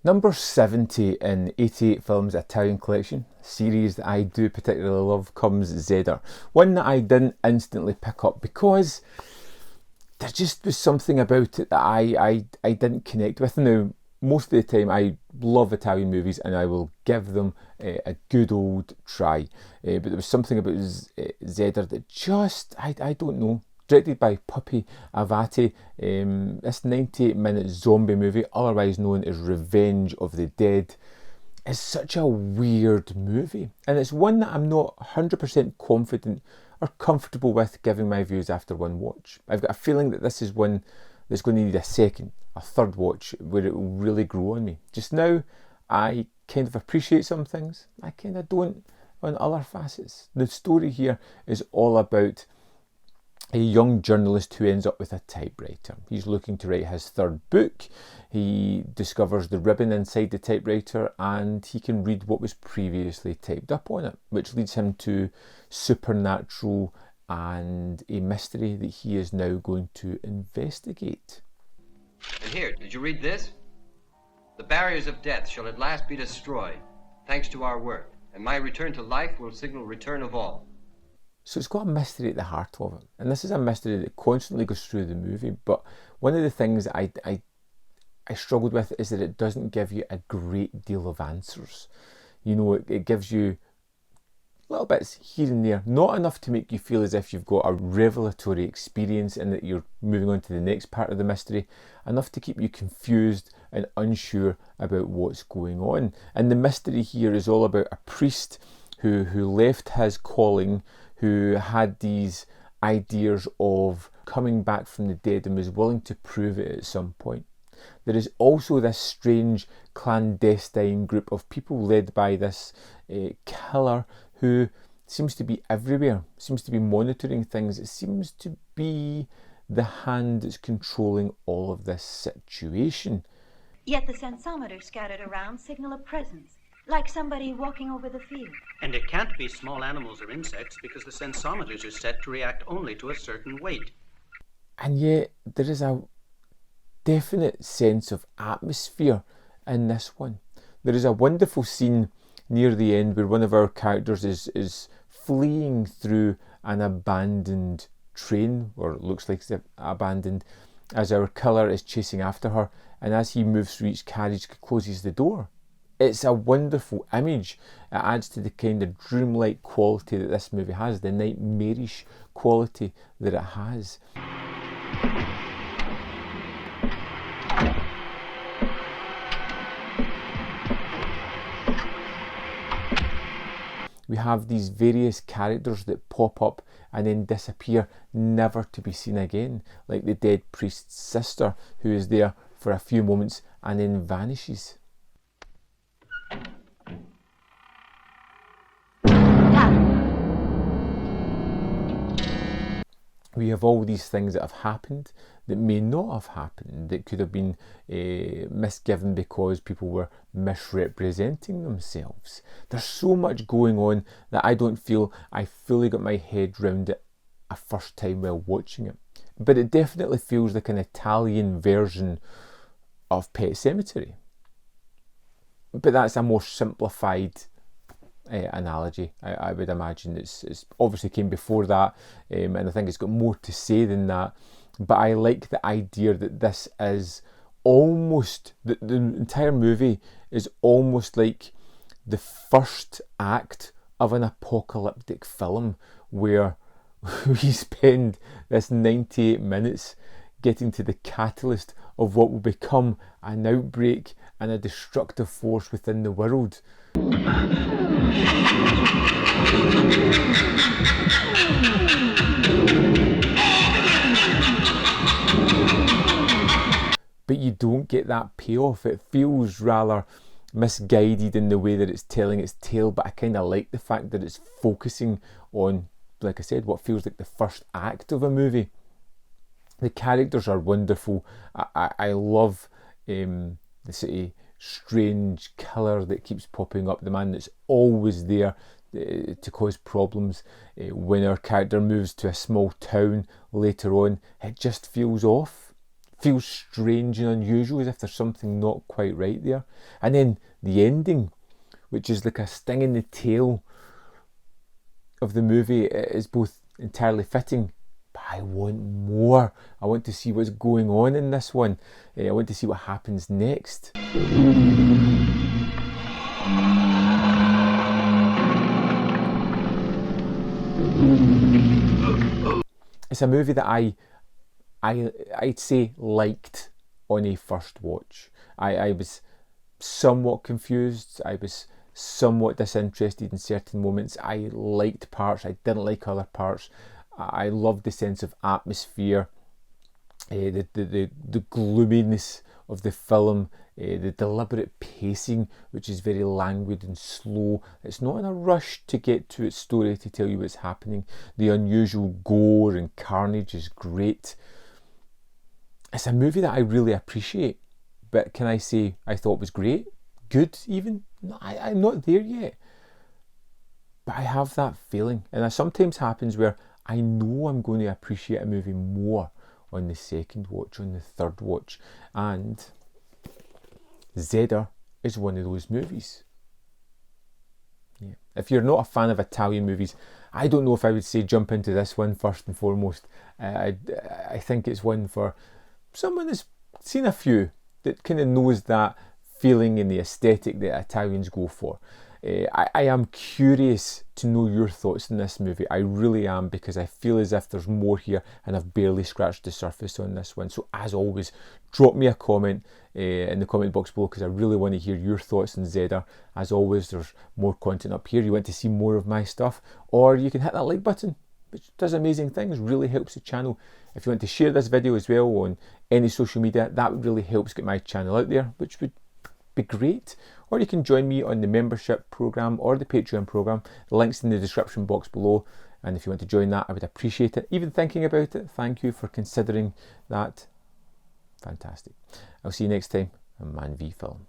Number 70 in 88 Films Italian Collection, a series that I do particularly love, comes Zeder. One that I didn't instantly pick up because there just was something about it that I didn't connect with. Now, most of the time I love Italian movies and I will give them a good old try. But there was something about Zeder that just, I don't know. Directed by Pupi Avati, this 98-minute zombie movie, otherwise known as Revenge of the Dead, is such a weird movie. And it's one that I'm not 100% confident or comfortable with giving my views after one watch. I've got a feeling that this is one that's going to need a second, a third watch, where it will really grow on me. Just now, I kind of appreciate some things, I kind of don't on other facets. The story here is all about a young journalist who ends up with a typewriter. He's looking to write his third book. He discovers the ribbon inside the typewriter and he can read what was previously typed up on it, which leads him to supernatural and a mystery that he is now going to investigate. And here, did you read this? The barriers of death shall at last be destroyed, thanks to our work, and my return to life will signal return of all. So it's got a mystery at the heart of it. And this is a mystery that constantly goes through the movie. But one of the things that I struggled with is that it doesn't give you a great deal of answers. You know, it gives you little bits here and there. Not enough to make you feel as if you've got a revelatory experience and that you're moving on to the next part of the mystery. Enough to keep you confused and unsure about what's going on. And the mystery here is all about a priest who left his calling, who had these ideas of coming back from the dead and was willing to prove it at some point. There is also this strange clandestine group of people led by this killer who seems to be everywhere, seems to be monitoring things. It seems to be the hand that's controlling all of this situation. Yet the sensometers scattered around signal a presence, like somebody walking over the field. And it can't be small animals or insects because the sensometers are set to react only to a certain weight. And yet there is a definite sense of atmosphere in this one. There is a wonderful scene near the end where one of our characters is fleeing through an abandoned train, or it looks like it's abandoned, as our killer is chasing after her, and as he moves through each carriage, closes the door. It's a wonderful image. It adds to the kind of dreamlike quality that this movie has, the nightmarish quality that it has. We have these various characters that pop up and then disappear, never to be seen again, like the dead priest's sister, who is there for a few moments and then vanishes. We have all these things that have happened that may not have happened, that could have been misgiven because people were misrepresenting themselves. There's so much going on that I don't feel I fully got my head round it a first time while watching it. But it definitely feels like an Italian version of Pet Sematary. But that's a more simplified analogy. I would imagine it's obviously came before that, and I think it's got more to say than that. But I like the idea that this is almost the entire movie is almost like the first act of an apocalyptic film, where we spend this 98 minutes getting to the catalyst of what will become an outbreak and a destructive force within the world. But you don't get that payoff. It feels rather misguided in the way that it's telling its tale, but I kind of like the fact that it's focusing on, like I said, what feels like the first act of a movie. The characters are wonderful. I love the sort of strange killer that keeps popping up, the man that's always there to cause problems. When our character moves to a small town later on, it just feels off. feels strange and unusual, as if there's something not quite right there. And then the ending, which is like a sting in the tail of the movie, is both entirely fitting, but I want more. I want to see what's going on in this one. I want to see what happens next. It's a movie that I'd say liked on a first watch. I was somewhat confused. I was somewhat disinterested in certain moments. I liked parts. I didn't like other parts. I loved the sense of atmosphere, the gloominess of the film, the deliberate pacing, which is very languid and slow. It's not in a rush to get to its story to tell you what's happening. The unusual gore and carnage is great. It's a movie that I really appreciate, but can I say I thought it was great? Good even? No, I'm not there yet. But I have that feeling, and that sometimes happens where I know I'm going to appreciate a movie more on the second watch, on the third watch, and Zeder is one of those movies. Yeah. If you're not a fan of Italian movies, I don't know if I would say jump into this one first and foremost. I think it's one for someone that's seen a few, that kind of knows that feeling and the aesthetic that Italians go for. I am curious to know your thoughts on this movie. I really am, because I feel as if there's more here and I've barely scratched the surface on this one. So as always, drop me a comment in the comment box below, because I really want to hear your thoughts on Zeder. As always, there's more content up here. You want to see more of my stuff, or you can hit that like button, which does amazing things, really helps the channel. If you want to share this video as well on any social media, that really helps get my channel out there, which would be great. Or you can join me on the membership program or the Patreon program. The link's in the description box below, and if you want to join that, I would appreciate it. Even thinking about it, thank you for considering that. Fantastic. I'll see you next time on Man v Film.